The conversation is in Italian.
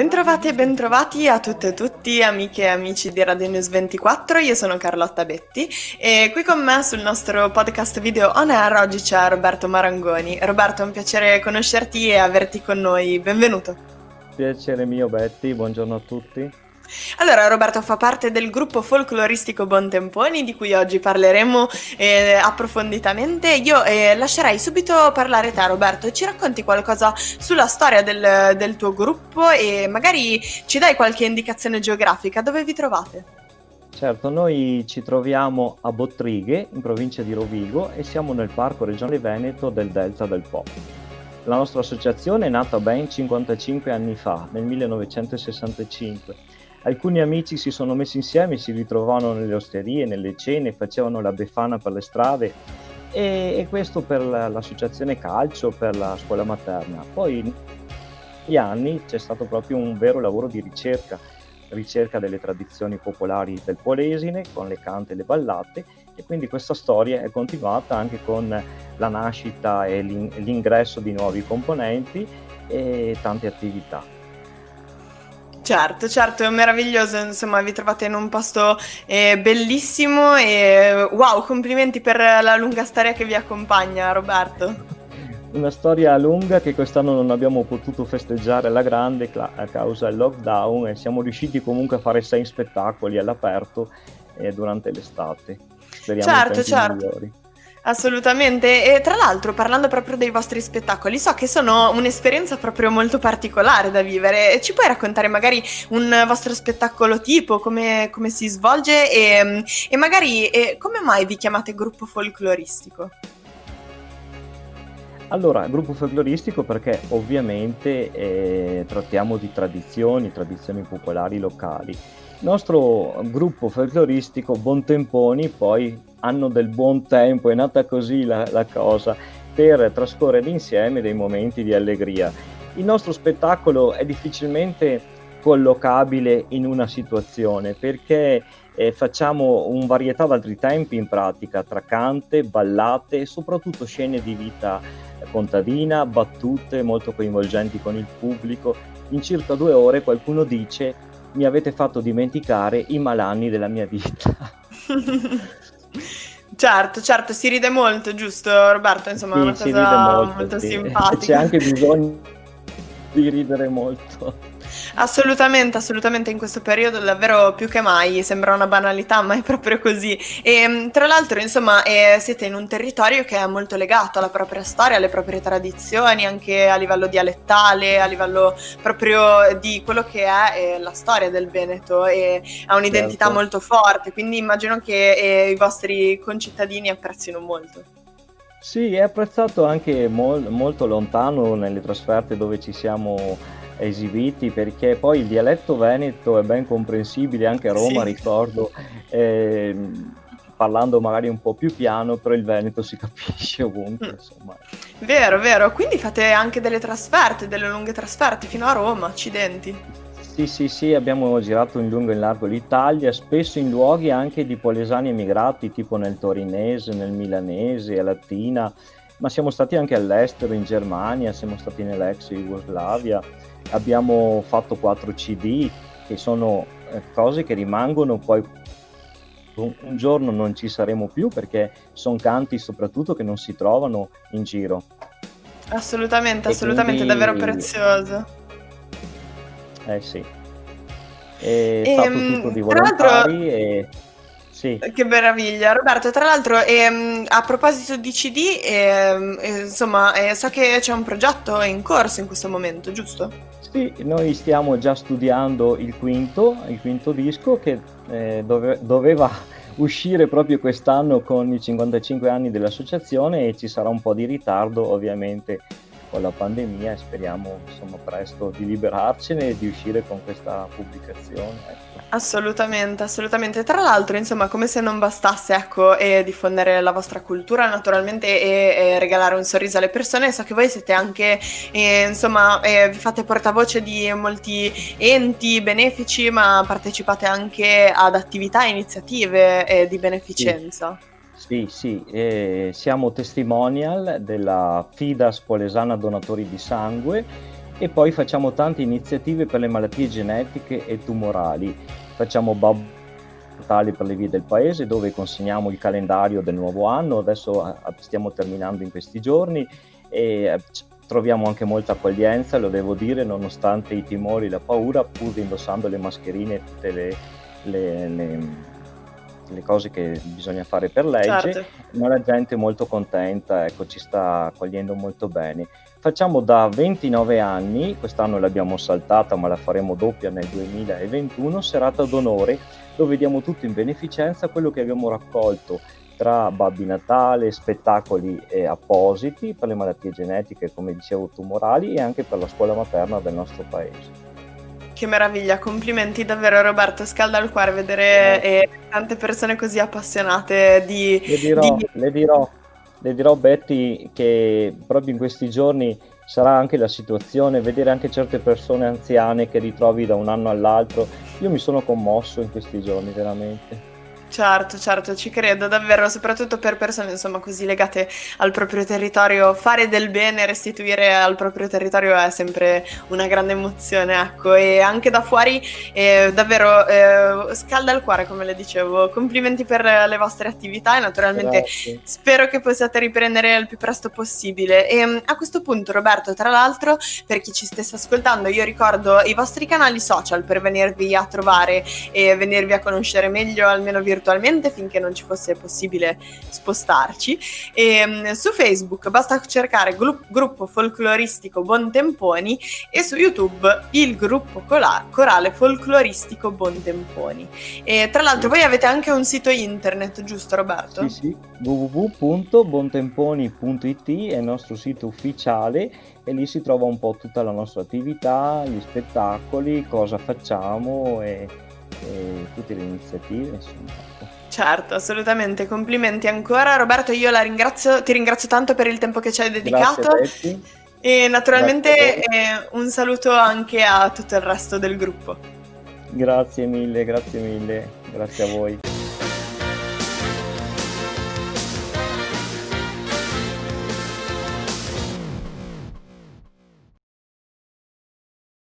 Bentrovate e bentrovati a tutte e tutti, amiche e amici di Radio News 24, io sono Carlotta Betti e qui con me sul nostro podcast video on air oggi c'è Roberto Marangoni. Roberto, è un piacere conoscerti e averti con noi, benvenuto. Piacere mio Betty, buongiorno a tutti. Allora, Roberto fa parte del gruppo folcloristico Bontemponi di cui oggi parleremo approfonditamente. Io lascerei subito parlare te, Roberto, e ci racconti qualcosa sulla storia del tuo gruppo e magari ci dai qualche indicazione geografica, dove vi trovate? Certo, noi ci troviamo a Bottrighe, in provincia di Rovigo, e siamo nel Parco Regionale Veneto del Delta del Po. La nostra associazione è nata ben 55 anni fa, nel 1965. Alcuni amici si sono messi insieme, si ritrovavano nelle osterie, nelle cene, facevano la befana per le strade e questo per l'associazione calcio, per la scuola materna. Poi negli anni c'è stato proprio un vero lavoro di ricerca delle tradizioni popolari del Polesine con le cante e le ballate, e quindi questa storia è continuata anche con la nascita e l'ingresso di nuovi componenti e tante attività. Certo, è meraviglioso, insomma, vi trovate in un posto bellissimo e wow, complimenti per la lunga storia che vi accompagna, Roberto. Una storia lunga che quest'anno non abbiamo potuto festeggiare alla grande a causa del lockdown, e siamo riusciti comunque a fare 6 spettacoli all'aperto durante l'estate. Speriamo in tempi migliori. Assolutamente, e tra l'altro parlando proprio dei vostri spettacoli, so che sono un'esperienza proprio molto particolare da vivere. Ci puoi raccontare magari un vostro spettacolo tipo, come si svolge e magari come mai vi chiamate gruppo folcloristico? Allora, gruppo folcloristico perché ovviamente trattiamo di tradizioni popolari locali. Il nostro gruppo folcloristico Bontemponi, poi anno del buon tempo, è nata così la cosa, per trascorrere insieme dei momenti di allegria. Il nostro spettacolo è difficilmente collocabile in una situazione perché facciamo un varietà d'altri tempi in pratica, tra cante, ballate e soprattutto scene di vita contadina, battute molto coinvolgenti con il pubblico. In circa 2 ore qualcuno dice: mi avete fatto dimenticare i malanni della mia vita. Certo, si ride molto, giusto Roberto? Insomma, è una Sì, si ride cosa molto, molto sì. simpatica. C'è anche bisogno di ridere molto. Assolutamente, in questo periodo davvero più che mai, sembra una banalità, ma è proprio così. E tra l'altro, insomma, siete in un territorio che è molto legato alla propria storia, alle proprie tradizioni, anche a livello dialettale, a livello proprio di quello che è la storia del Veneto, e ha un'identità Certo. molto forte, quindi immagino che i vostri concittadini apprezzino molto. Sì, è apprezzato anche molto lontano nelle trasferte dove ci siamo esibiti, perché poi il dialetto veneto è ben comprensibile anche a Roma, Sì. ricordo, parlando magari un po' più piano, però il veneto si capisce ovunque, insomma. Vero, quindi fate anche delle trasferte, delle lunghe trasferte fino a Roma, accidenti. Sì, abbiamo girato in lungo e in largo l'Italia, spesso in luoghi anche di polesani emigrati, tipo nel torinese, nel milanese, a Latina, ma siamo stati anche all'estero, in Germania, siamo stati nell'ex Jugoslavia, abbiamo fatto 4 CD, che sono cose che rimangono, poi un giorno non ci saremo più, perché sono canti soprattutto che non si trovano in giro. Assolutamente, E è davvero quindi, prezioso. sì. È stato tutto di Tra l'altro, volontari e sì. che meraviglia, Roberto, tra l'altro, a proposito di CD, insomma, so che c'è un progetto in corso in questo momento, giusto? Sì, noi stiamo già studiando il quinto disco che doveva uscire proprio quest'anno con i 55 anni dell'associazione, e ci sarà un po' di ritardo ovviamente con la pandemia, e speriamo insomma presto di liberarcene e di uscire con questa pubblicazione. Ecco. Assolutamente. Tra l'altro, insomma, come se non bastasse, ecco, diffondere la vostra cultura naturalmente e regalare un sorriso alle persone, so che voi siete anche, insomma, vi fate portavoce di molti enti benefici, ma partecipate anche ad attività e iniziative di Sì. beneficenza. Sì, siamo testimonial della Fidas Polesana Donatori di Sangue, e poi facciamo tante iniziative per le malattie genetiche e tumorali. Facciamo Babbo Natale per le vie del paese, dove consegniamo il calendario del nuovo anno. Adesso stiamo terminando in questi giorni e troviamo anche molta accoglienza, lo devo dire, nonostante i timori e la paura, pur indossando le mascherine e tutte le cose che bisogna fare per legge, Certo. ma la gente è molto contenta, ecco, ci sta accogliendo molto bene. Facciamo da 29 anni, quest'anno l'abbiamo saltata ma la faremo doppia nel 2021, serata d'onore, dove diamo tutto in beneficenza, quello che abbiamo raccolto tra Babbi Natale, spettacoli appositi per le malattie genetiche, come dicevo, tumorali, e anche per la scuola materna del nostro paese. Che meraviglia, complimenti davvero Roberto, scalda il cuore vedere tante persone così appassionate Le dirò Betty che proprio in questi giorni sarà anche la situazione, vedere anche certe persone anziane che ritrovi da un anno all'altro. Io mi sono commosso in questi giorni, veramente. Certo, certo, ci credo davvero, soprattutto per persone insomma così legate al proprio territorio, fare del bene, restituire al proprio territorio è sempre una grande emozione, ecco, e anche da fuori davvero scalda il cuore, come le dicevo. Complimenti per le vostre attività e naturalmente Grazie. spero che possiate riprendere il più presto possibile. E a questo punto, Roberto, tra l'altro, per chi ci stesse ascoltando, io ricordo i vostri canali social per venirvi a trovare e venirvi a conoscere meglio, almeno virtualmente, finché non ci fosse possibile spostarci. E su Facebook basta cercare gruppo folcloristico Bontemponi e su YouTube il gruppo corale folcloristico Bontemponi. E tra l'altro voi avete anche un sito internet, giusto Roberto? Sì, www.bontemponi.it è il nostro sito ufficiale e lì si trova un po' tutta la nostra attività, gli spettacoli, cosa facciamo e tutte le iniziative, insomma. Certo, assolutamente, complimenti ancora Roberto, io ti ringrazio tanto per il tempo che ci hai dedicato. Grazie, Betty. E naturalmente Grazie un saluto anche a tutto il resto del gruppo. grazie mille, grazie a voi.